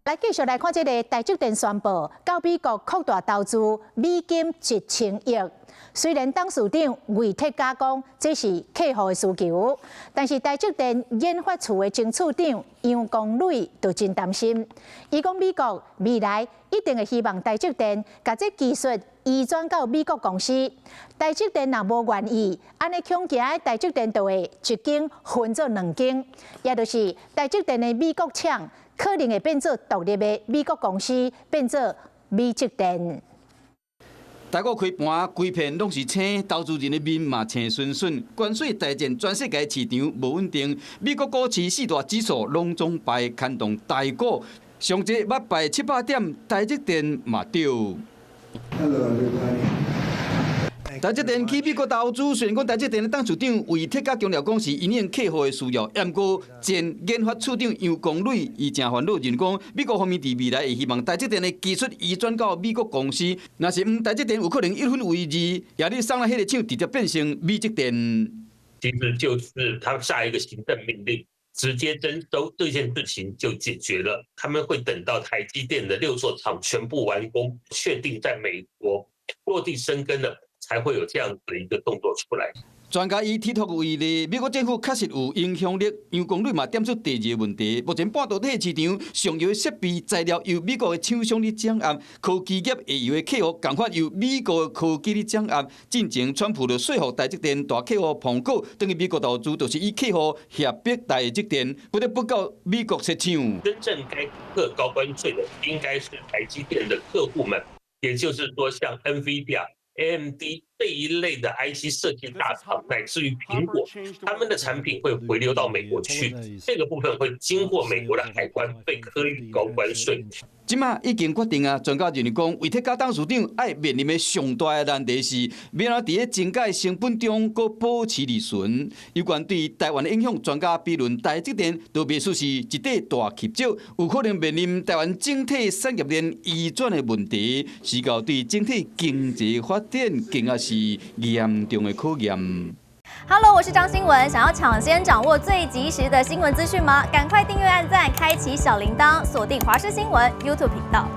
来继续来看这个台积电宣布到美国扩大投资美金1000亿。虽然董事长魏铁家讲这是客户的需求，但是台积电研发处的前处长杨光磊就真担心。伊讲美国未来一定会希望台积电把这技术移转到美国公司。台积电若无愿意，安尼恐惊台积电就会一间分做两间，也就是台积电的美国厂。 可能会变做独立的美国公司，变做美积电。台股开盘，规片拢是青，投资人的面嘛青顺顺。关税大战，全世界市场无稳定，美国股市四大指数拢总败，牵动台股上节要败700点，台积电嘛掉。台积电去美国投资，虽然讲台积电的董事长魏铁甲强调讲是因应客户的需要，不过前研发处长杨光磊伊正烦恼，认讲美国方面伫未来会希望台积电的技术移转到美国公司，若是台积电有可能一分为二，也你送来迄个厂直接变成美积电。其实就是他下一个行政命令，直接征收这件事情就解决了。他们会等到台积电的6座厂全部完工，确定在美国落地生根了。 才会有这样的一个动作出来。专家以铁托为例，美国政府确实有影响力。杨光磊嘛点出第二个问题：目前半导体市场上游设备材料由美国的厂商咧掌握，科技业会由的客户共款由美国的科技咧掌握。进前川普就说服台积电大客户苹果等于美国投资，就是以客户胁迫台积电，不得不到美国设厂。真正该课高关税的，应该是台积电的客户们，也就是说像 NVIDIA、AMD 这一类的 IC 设计大厂，乃至于苹果，他们的产品会回流到美国去，这个部分会经过美国的海关被科予高关税。即马已经决定啊，专家认为讲，魏铁甲董事长爱面临的上大的难题是，要怎伫咧增加成本中，搁保持利润。有关对台湾的影响，专家比论台积电都必须是一块大吸石，有可能面临台湾整体产业链移转的问题，是到对整体经济发展更加是严重的考验。Hello， 我是张新文。想要抢先掌握最及时的新闻资讯吗？赶快订阅、按赞、开启小铃铛，锁定华视新闻 YouTube 频道。